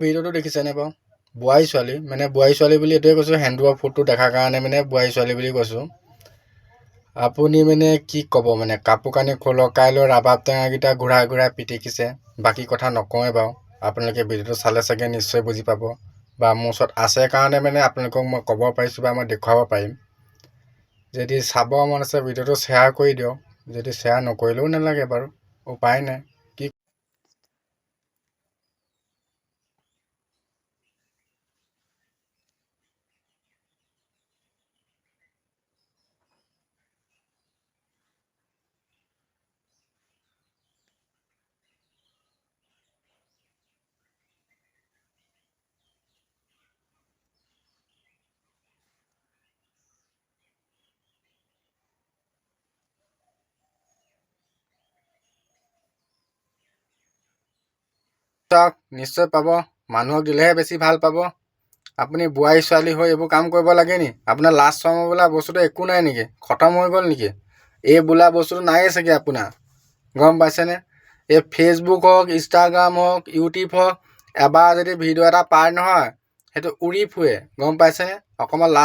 ভিডিঅ'টো দেখিছেনে বাৰু? বোৱাৰী ছোৱালী মানে বোৱাৰী ছোৱালী বুলি এইটোৱে কৈছোঁ, হেণ্ডৱাৰ্ক ফটো দেখাৰ কাৰণে মানে বোৱাৰী ছোৱালী বুলি কৈছোঁ। আপুনি মানে কি ক'ব, মানে কাপোৰ কানি খোলকাই লৈ ৰাবাব টেঙাকেইটা ঘূৰাই ঘূৰাই পিটিকিছে। বাকী কথা নকওঁৱে বাৰু, আপোনালোকে ভিডিঅ'টো চালে চাগে নিশ্চয় বুজি পাব, বা মোৰ ওচৰত আছে কাৰণে মানে আপোনালোকক মই ক'ব পাৰিছোঁ বা মই দেখুৱাব পাৰিম। যদি চাব মন আছে ভিডিঅ'টো শ্বেয়াৰ কৰি দিয়ক, যদি শ্বেয়াৰ নকৰিলেও নালাগে বাৰু, উপায় নাই। কি চাওক, নিশ্চয় পাব। মানুহক দিলেহে বেছি ভাল পাব। আপুনি বোৱাৰী ছোৱালী হৈ এইবোৰ কাম কৰিব লাগে নি? আপোনাৰ লাজ শৰম বোলা বস্তুটো একো নাই নেকি? খতম হৈ গ'ল নেকি? এই বোলা বস্তুটো নায়েই চাগে আপোনাৰ, গম পাইছেনে? এই ফেচবুক হওক, ইনষ্টাগ্ৰাম হওক, ইউটিউব হওক, এবাৰ যদি ভিডিঅ' এটা পায় নহয়, সেইটো উৰি ফুৰে, গম পাইছেনে? অকণমান লাজ